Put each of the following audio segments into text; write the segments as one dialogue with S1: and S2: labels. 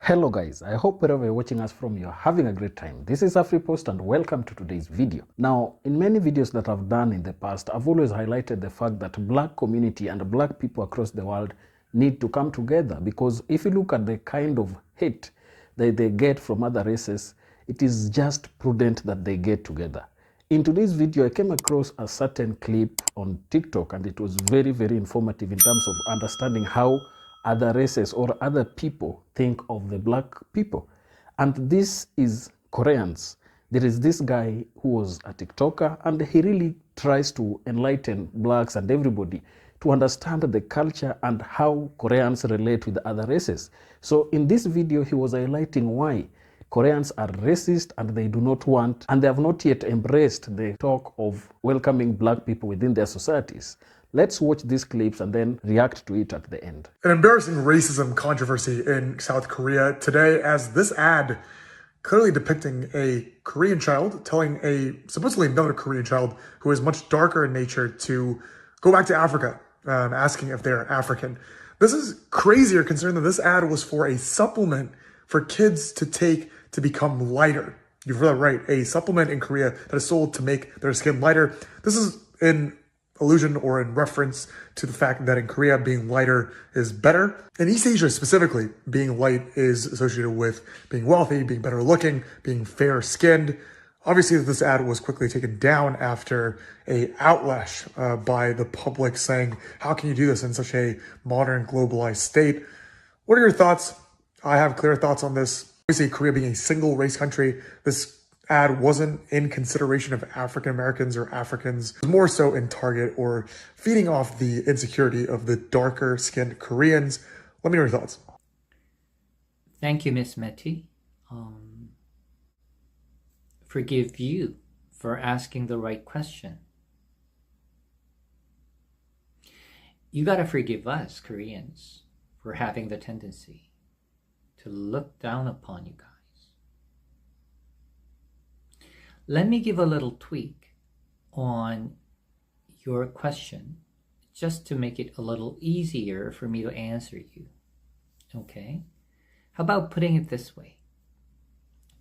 S1: Hello guys, I hope wherever you're watching us from, you're having a great time. This is AfriPost and welcome to today's video. Now, in many videos that I've done in the past, I've always highlighted the fact that black community and black people across the world need to come together, because if you look at the kind of hate that they get from other races, it is just prudent that they get together. In today's video, I came across a certain clip on TikTok and it was very, very informative in terms of understanding how other races or other people think of the black people. And this is Koreans. There is this guy who was a TikToker and he really tries to enlighten blacks and everybody to understand the culture and how Koreans relate with other races. So in this video, he was highlighting why Koreans are racist and they do not want, and they have not yet embraced the talk of welcoming black people within their societies. Let's watch these clips and then react to it at the end.
S2: An embarrassing racism controversy in South Korea today, as this ad clearly depicting a Korean child telling supposedly another Korean child who is much darker in nature to go back to Africa, asking if they're African. This is crazier considering that this ad was for a supplement for kids to take to become lighter. You've heard that right, a supplement in Korea that is sold to make their skin lighter. This is in allusion or in reference to the fact that in Korea, being lighter is better. In East Asia specifically, being light is associated with being wealthy, being better looking, being fair skinned. Obviously, this ad was quickly taken down after a outlash by the public saying, how can you do this in such a modern globalized state? What are your thoughts? I have clear thoughts on this. Obviously, Korea being a single race country, this ad wasn't in consideration of African Americans or Africans, more so in target or feeding off the insecurity of the darker skinned Koreans. Let me know your thoughts.
S3: Thank you, Miss Meti. Forgive you for asking the right question. You gotta forgive us, Koreans, for having the tendency to look down upon you guys. Let me give a little tweak on your question just to make it a little easier for me to answer you. Okay? How about putting it this way?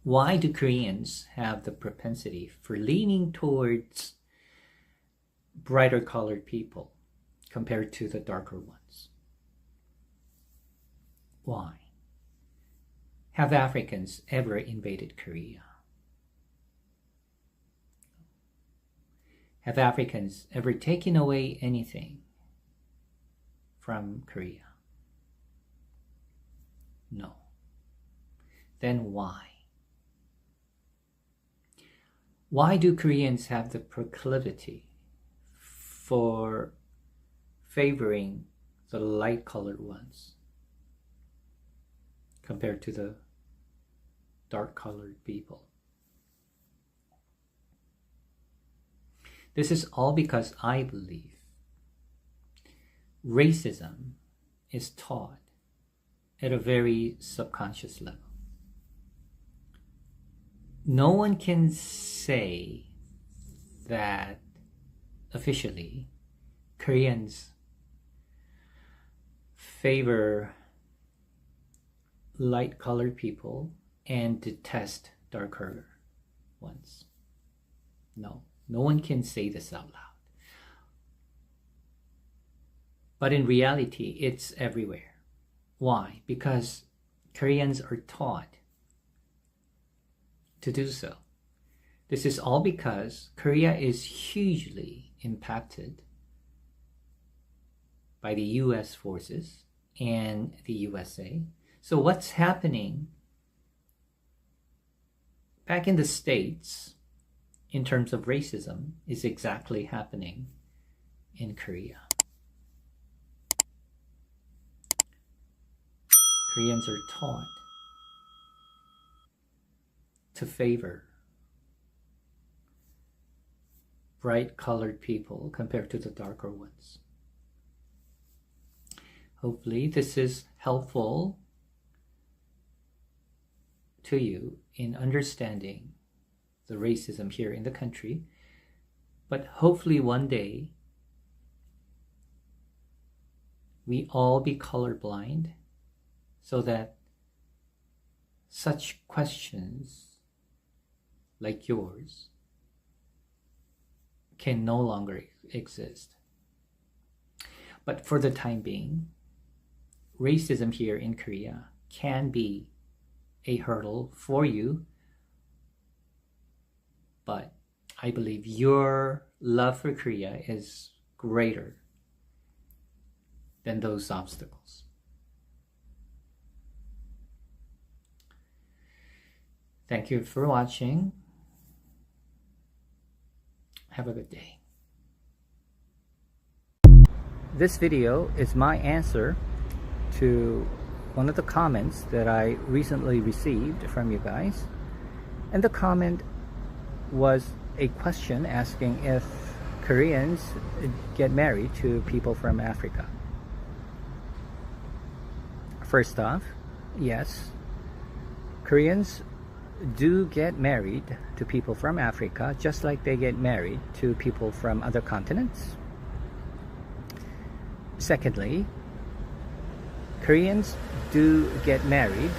S3: Why do Koreans have the propensity for leaning towards brighter colored people compared to the darker ones? Why? Have Africans ever invaded Korea? Have Africans ever taken away anything from Korea? No. Then why? Why do Koreans have the proclivity for favoring the light-colored ones compared to the dark-colored people? This is all because I believe racism is taught at a very subconscious level. No one can say that officially Koreans favor light-colored people and detest darker ones. No one can say this out loud. But in reality, it's everywhere. Why? Because Koreans are taught to do so. This is all because Korea is hugely impacted by the US forces and the USA. So what's happening back in the States in terms of racism is exactly happening in Korea. Koreans are taught to favor bright colored people compared to the darker ones. Hopefully this is helpful to you in understanding the racism here in the country, but hopefully one day we all be colorblind so that such questions like yours can no longer exist. But for the time being, racism here in Korea can be a hurdle for you, but I believe your love for Korea is greater than those obstacles. Thank you for watching. Have a good day. This video is my answer to one of the comments that I recently received from you guys. And the comment was a question asking if Koreans get married to people from Africa. First off, yes, Koreans do get married to people from Africa just like they get married to people from other continents. Secondly, Koreans do get married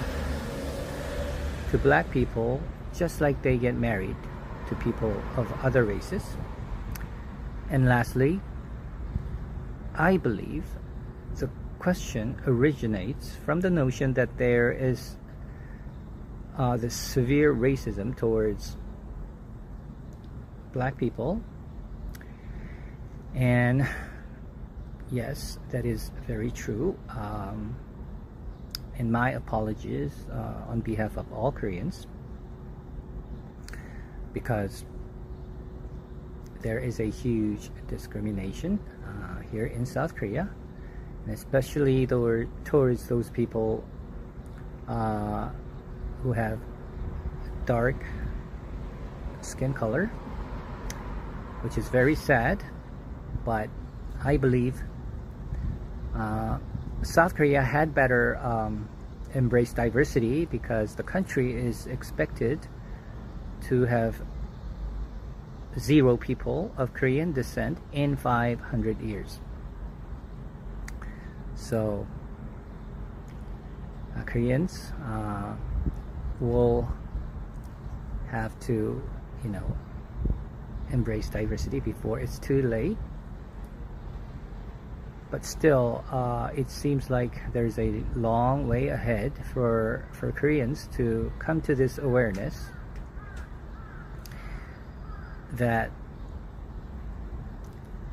S3: to black people just like they get married to people of other races. And lastly, I believe the question originates from the notion that there is this severe racism towards black people. And yes, that is very true. And my apologies on behalf of all Koreans, because there is a huge discrimination here in South Korea, and especially towards those people who have dark skin color, which is very sad. But I believe South Korea had better embrace diversity, because the country is expected to have 0 people of Korean descent in 500 years. So Koreans will have to, embrace diversity before it's too late. But still, it seems like there's a long way ahead for Koreans to come to this awareness that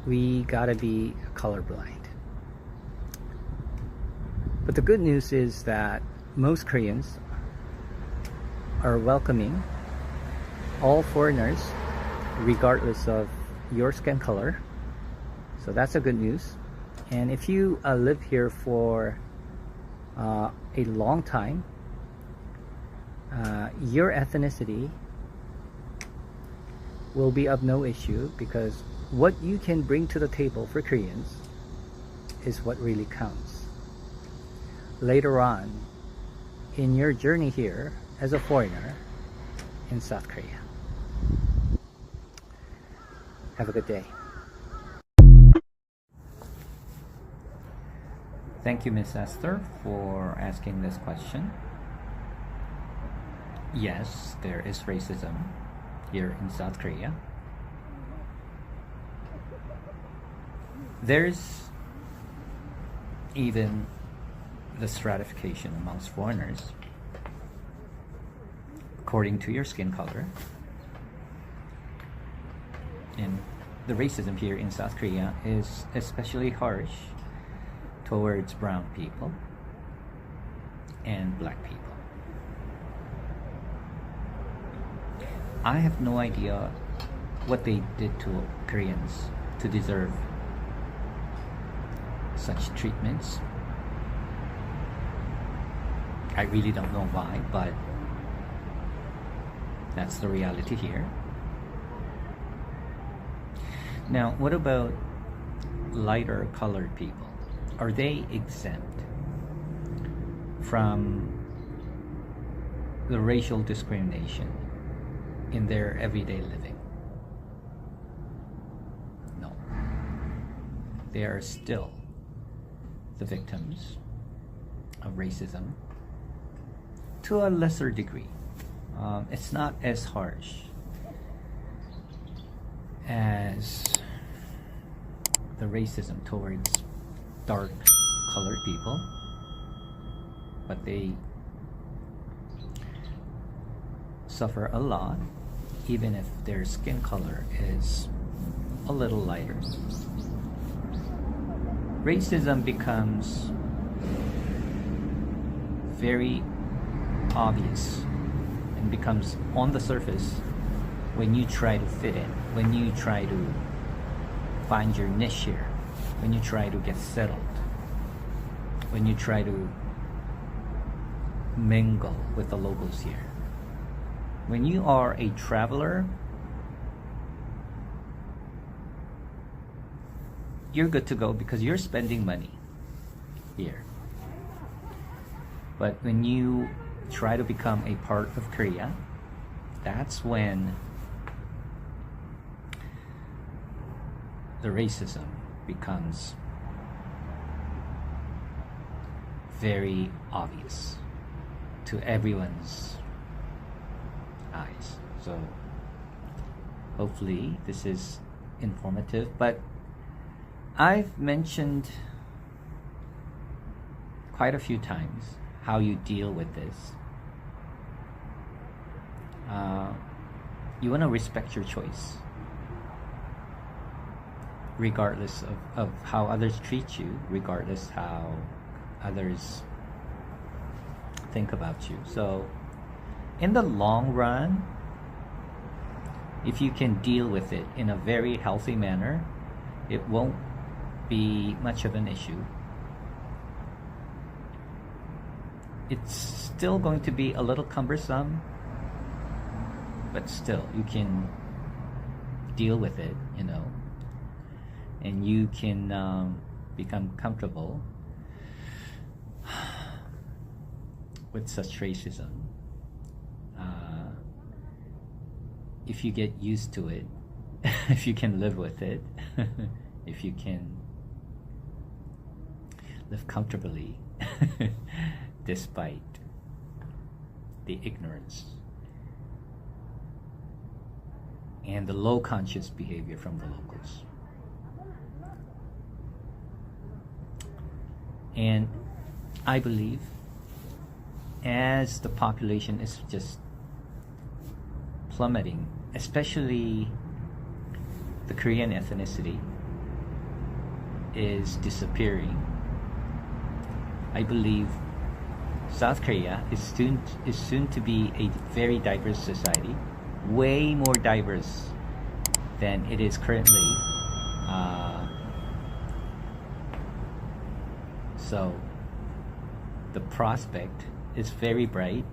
S3: we gotta be colorblind. But the good news is that most Koreans are welcoming all foreigners regardless of your skin color. So that's a good news. And if you live here for a long time, your ethnicity will be of no issue, because what you can bring to the table for Koreans is what really counts. Later on in your journey here as a foreigner in South Korea. Have a good day. Thank you, Miss Esther, for asking this question. Yes, there is racism here in South Korea. There's even the stratification amongst foreigners according to your skin color. And the racism here in South Korea is especially harsh towards brown people and black people. I have no idea what they did to Koreans to deserve such treatments. I really don't know why, but that's the reality here. Now, what about lighter colored people? Are they exempt from the racial discrimination in their everyday living? No. They are still the victims of racism to a lesser degree. It's not as harsh as the racism towards dark colored people, but they suffer a lot even if their skin color is a little lighter. Racism becomes very obvious and becomes on the surface when you try to fit in, when you try to find your niche here, when you try to get settled, when you try to mingle with the locals here. When you are a traveler, you're good to go because you're spending money here. But when you try to become a part of Korea, that's when the racism becomes very obvious to everyone's eyes. So hopefully this is informative, but I've mentioned quite a few times how you deal with this. You want to respect your choice regardless of how others treat you, regardless how others think about you. So in the long run, if you can deal with it in a very healthy manner, it won't be much of an issue. It's still going to be a little cumbersome, but still you can deal with it, you know, and you can become comfortable with such racism. If you get used to it, if you can live with it, if you can live comfortably despite the ignorance and the low conscious behavior from the locals. And I believe as the population is just plummeting, especially the Korean ethnicity is disappearing, I believe South Korea is soon to be a very diverse society, way more diverse than it is currently. So the prospect is very bright.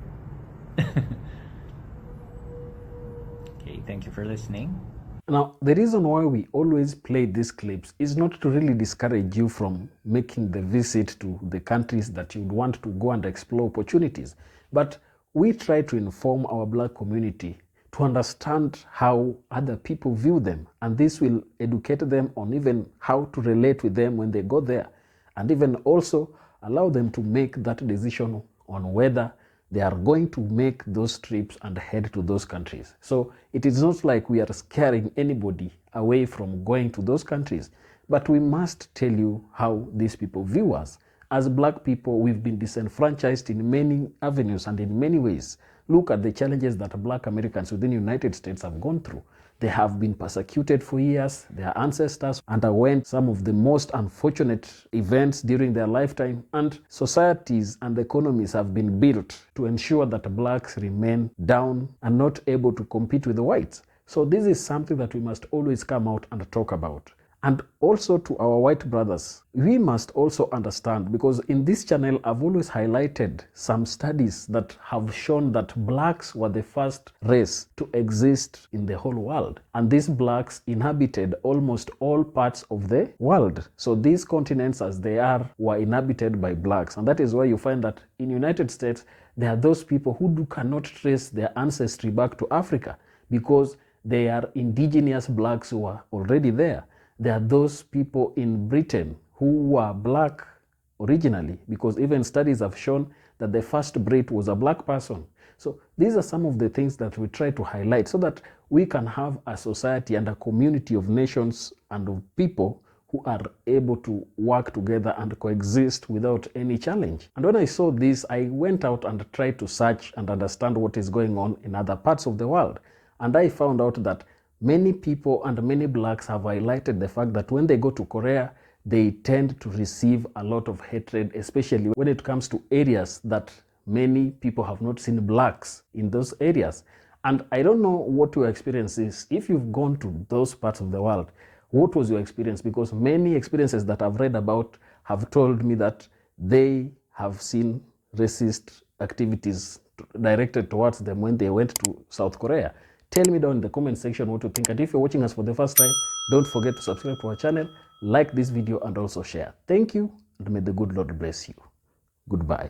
S3: Okay, thank you for listening.
S1: Now, the reason why we always play these clips is not to really discourage you from making the visit to the countries that you'd want to go and explore opportunities, but we try to inform our Black community to understand how other people view them, and this will educate them on even how to relate with them when they go there, and even also allow them to make that decision on whether they are going to make those trips and head to those countries. So it is not like we are scaring anybody away from going to those countries, but we must tell you how these people view us. As Black people, we've been disenfranchised in many avenues and in many ways. Look at the challenges that Black Americans within the United States have gone through. They have been persecuted for years. Their ancestors underwent some of the most unfortunate events during their lifetime, and societies and economies have been built to ensure that Blacks remain down and not able to compete with the whites. So this is something that we must always come out and talk about. And also to our white brothers, we must also understand, because in this channel I've always highlighted some studies that have shown that Blacks were the first race to exist in the whole world. And these Blacks inhabited almost all parts of the world. So these continents as they are were inhabited by Blacks. And that is why you find that in the United States, there are those people who cannot trace their ancestry back to Africa because they are indigenous Blacks who are already there. There are those people in Britain who were Black originally, because even studies have shown that the first Brit was a black person. So these are some of the things that we try to highlight so that we can have a society and a community of nations and of people who are able to work together and coexist without any challenge. And when I saw this, I went out and tried to search and understand what is going on in other parts of the world. And I found out that many people and many blacks have highlighted the fact that when they go to Korea, they tend to receive a lot of hatred, especially when it comes to areas that many people have not seen blacks in those areas. And I don't know what your experience is. If you've gone to those parts of the world, what was your experience? Because many experiences that I've read about have told me that they have seen racist activities directed towards them when they went to South Korea. Tell me down in the comment section what you think. And if you're watching us for the first time, don't forget to subscribe to our channel, like this video, and also share. Thank you, and may the good Lord bless you. Goodbye.